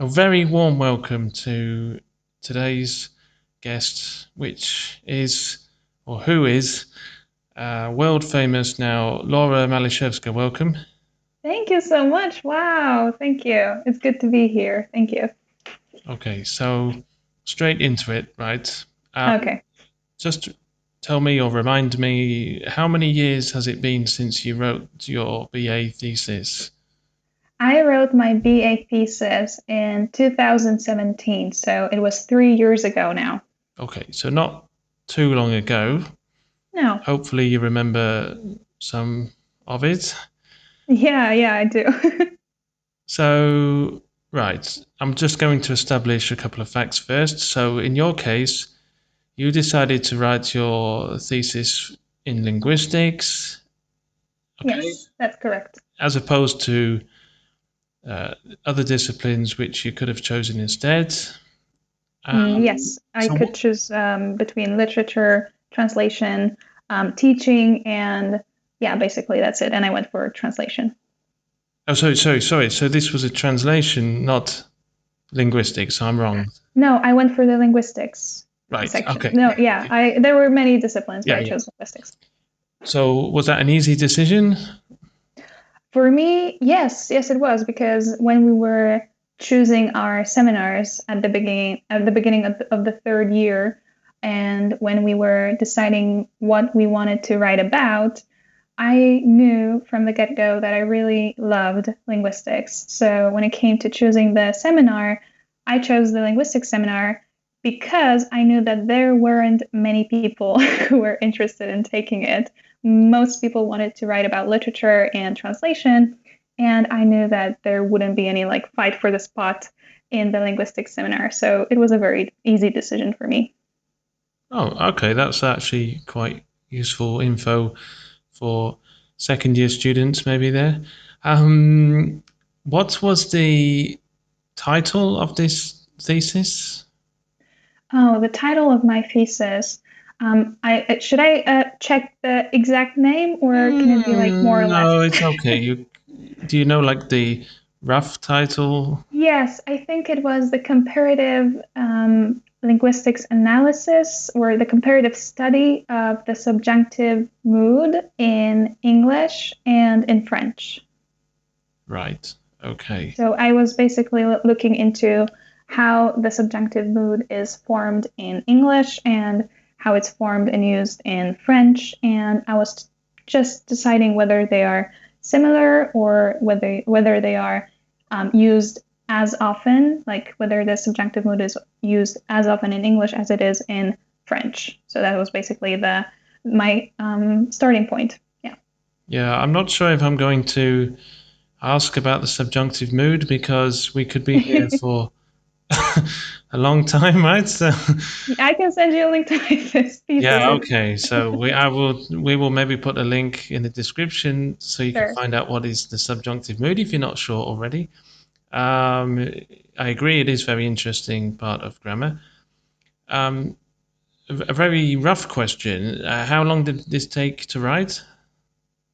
A very warm welcome to today's guest, which is, or who is, world famous now, Laura Maliszewska. Welcome. Thank you so much. Wow, thank you. It's good to be here. Thank you. Okay, so straight into it, right? Okay. Just tell me or remind me, how many years has it been since you wrote your BA thesis? I wrote my BA thesis in 2017, so it was 3 years ago now. Okay, so not too long ago. No. Hopefully you remember some of it. Yeah, I do. So, right, I'm just going to establish a couple of facts first. So, in your case, you decided to write your thesis in linguistics, okay, Yes, that's correct. as opposed to uh, other disciplines which you could have chosen instead. Yes, I So, could choose between literature, translation, teaching, and yeah, basically that's it. And I went for translation. oh, sorry. So this was a translation, not linguistics. I'm wrong. No, I went for the linguistics Right. section. Okay. No, yeah, Okay. there were many disciplines, but Yeah. I Yeah. chose linguistics. So was that an easy decision? For me, yes, it was because when we were choosing our seminars at the beginning of the third year, and when we were deciding what we wanted to write about, I knew from the get-go that I really loved linguistics. So when it came to choosing the seminar, I chose the linguistics seminar because I knew that there weren't many people who were interested in taking it. Most people wanted to write about literature and translation, and I knew that there wouldn't be any like fight for the spot in the linguistics seminar. So it was a very easy decision for me. Oh, okay. That's actually quite useful info for second year students, maybe there. Um, what was the title of this thesis? Oh, the title of my thesis. I should I check the exact name, or can it be like more or less? No, it's okay. Do you know like the rough title? Yes, I think it was the comparative linguistics analysis or the comparative study of the subjunctive mood in English and in French. Right. Okay. So I was basically looking into how the subjunctive mood is formed in English and how it's formed and used in French. And I was just deciding whether they are similar or whether they are used as often, like whether the subjunctive mood is used as often in English as it is in French. So that was basically the my starting point. Yeah. Yeah, I'm not sure if I'm going to ask about the subjunctive mood because we could be here for a long time, right? So I can send you a link to my thesis yeah, if okay. So we will maybe put a link in the description so you can sure. find out what is the subjunctive mood if you're not sure already. Um, I agree, it is very interesting part of grammar. Um, a very rough question. How long did this take to write?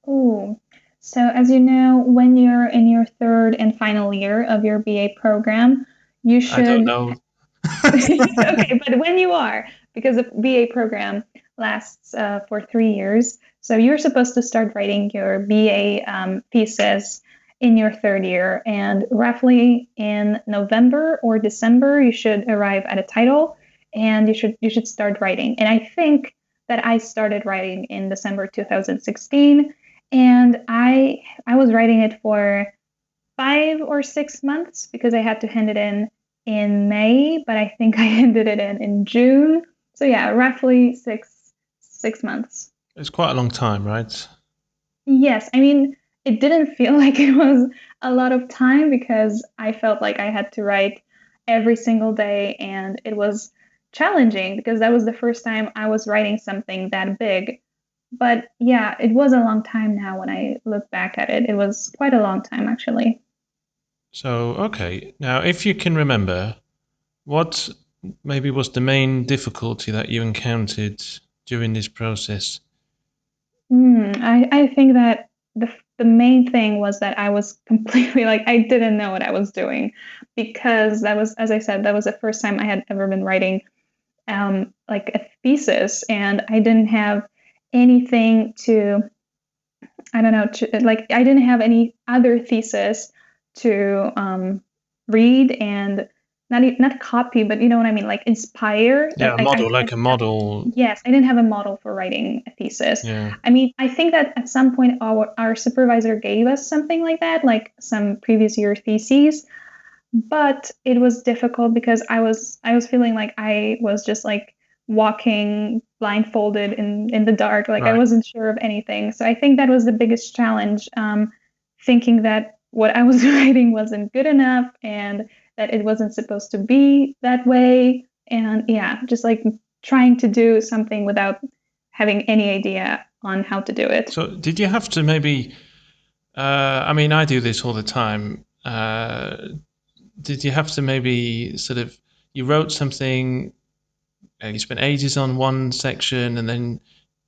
Oh, so as you know, when you're in your third and final year of your BA program, you I don't should. know. Okay, but when you are, because the BA program lasts for 3 years, so you're supposed to start writing your BA thesis in your third year, and roughly in November or December, you should arrive at a title, and you should start writing. And I think that I started writing in December 2016, and I was writing it for 5 or 6 months because I had to hand it in May, but I think I handed it in June. So yeah, roughly six months. It's quite a long time, right? Yes, I mean it didn't feel like it was a lot of time because I felt like I had to write every single day, and it was challenging because that was the first time I was writing something that big. But yeah, it was a long time now when I look back at it. It was quite a long time actually. So, okay. Now, if you can remember, what maybe was the main difficulty that you encountered during this process? I think that the the main thing was that I was completely like, I didn't know what I was doing, because that was, as I said, that was the first time I had ever been writing like a thesis, and I didn't have anything to, I don't know, like I didn't have any other thesis to read and not copy, but you know what I mean, like inspire. Yeah, a model, like a model. Yes, I didn't have a model for writing a thesis. Yeah. I mean, I think that at some point our supervisor gave us something like that, like some previous year theses, but it was difficult because I was feeling like I was just like walking blindfolded in the dark, like I Right. wasn't sure of anything. So I think that was the biggest challenge, thinking that what I was writing wasn't good enough and that it wasn't supposed to be that way. And yeah, just like trying to do something without having any idea on how to do it. So did you have to maybe, I mean, I do this all the time. Did you have to maybe sort of, you wrote something, you spent ages on one section, and then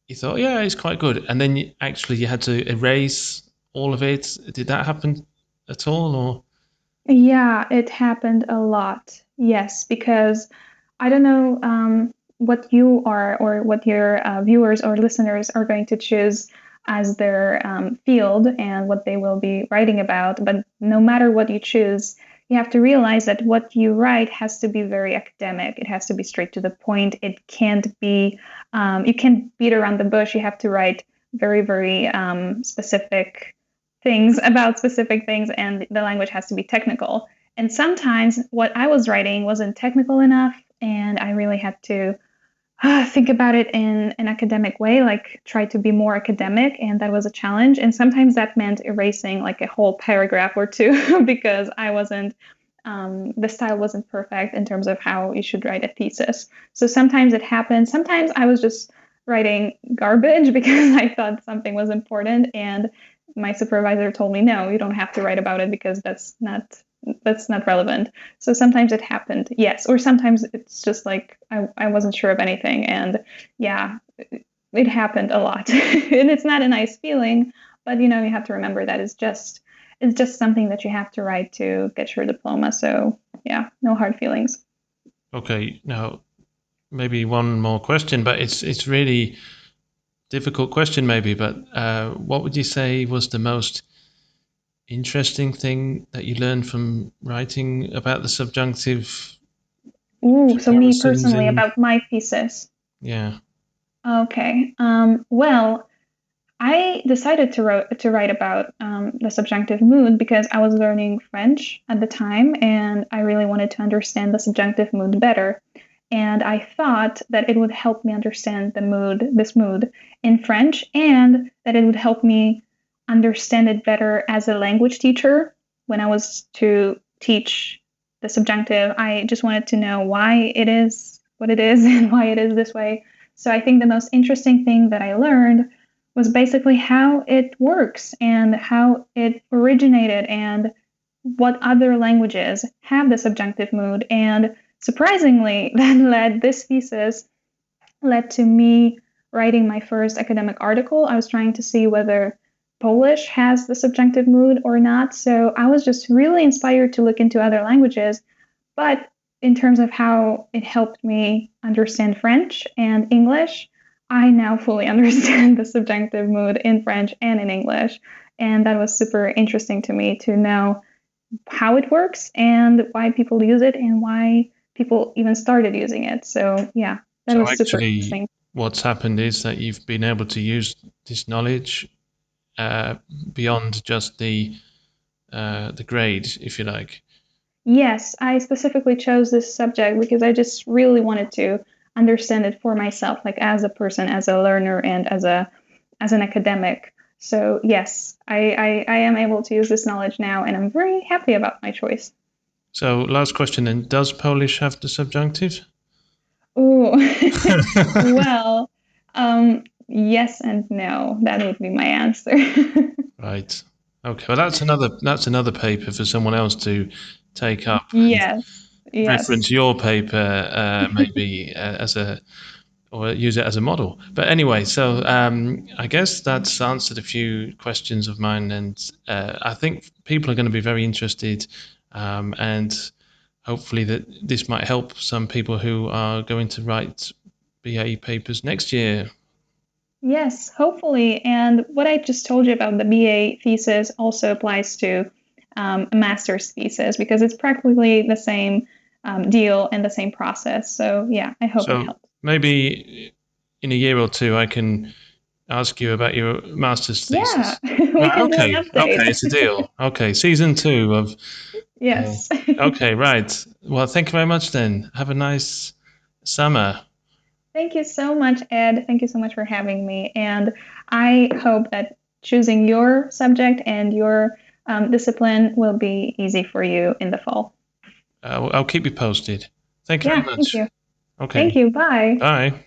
you thought, yeah, it's quite good, and then you had to erase all of it. Did that happen at all, or? Yeah, it happened a lot. Yes, because I don't know what you are or what your viewers or listeners are going to choose as their field and what they will be writing about. But no matter what you choose, you have to realize that what you write has to be very academic. It has to be straight to the point. It can't be, you can't beat around the bush. You have to write very, very specific things about specific things, and the language has to be technical. And sometimes what I was writing wasn't technical enough, and I really had to think about it in an academic way, like try to be more academic, and that was a challenge. And sometimes that meant erasing like a whole paragraph or two because I wasn't, the style wasn't perfect in terms of how you should write a thesis. So sometimes it happened. Sometimes I was just writing garbage because I thought something was important, and my supervisor told me, no, you don't have to write about it because that's not relevant. So sometimes it happened, yes, or sometimes it's just like I wasn't sure of anything, and yeah, it happened a lot, and it's not a nice feeling, but you have to remember that it's just something that you have to write to get your diploma. So yeah, no hard feelings. Okay, now maybe one more question, but it's really difficult question maybe, but what would you say was the most interesting thing that you learned from writing about the subjunctive Ooh, so me comparisons personally in? about my thesis. Yeah. Okay. Well, I decided to write about the subjunctive mood because I was learning French at the time, and I really wanted to understand the subjunctive mood better. And I thought that it would help me understand this mood in French, and that it would help me understand it better as a language teacher when I was to teach the subjunctive. I just wanted to know why it is what it is and why it is this way. So I think the most interesting thing that I learned was basically how it works and how it originated and what other languages have the subjunctive mood. And surprisingly, this thesis led to me writing my first academic article. I was trying to see whether Polish has the subjunctive mood or not. So I was just really inspired to look into other languages. But in terms of how it helped me understand French and English, I now fully understand the subjunctive mood in French and in English. And that was super interesting to me to know how it works and why people use it and why people even started using it. So, yeah, that So was super actually, interesting. what's happened is that you've been able to use this knowledge uh, beyond just the grade, if you like. Yes, I specifically chose this subject because I just really wanted to understand it for myself, like as a person, as a learner, and as an academic. So yes, I am able to use this knowledge now, and I'm very happy about my choice. So last question then, does Polish have the subjunctive? Ooh, well, yes and no. That would be my answer. Right. Okay. Well, that's another paper for someone else to take up and Yes, yes. reference your paper maybe as a or use it as a model. But anyway, so I guess that's answered a few questions of mine, and I think people are going to be very interested, and hopefully that this might help some people who are going to write BA papers next year. Yes, hopefully. And what I just told you about the BA thesis also applies to a master's thesis, because it's practically the same deal and the same process. So yeah, I hope it helps. Maybe in a year or two, I can ask you about your master's thesis. Yeah, we can do an update. Okay, it's a deal. Okay, season 2 of. Yes. Okay, right. Well, thank you very much then. Have a nice summer. Thank you so much, Ed. Thank you so much for having me. And I hope that choosing your subject and your discipline will be easy for you in the fall. I'll keep you posted. Thank you very much. Thank you. Okay. Thank you. Bye. Bye.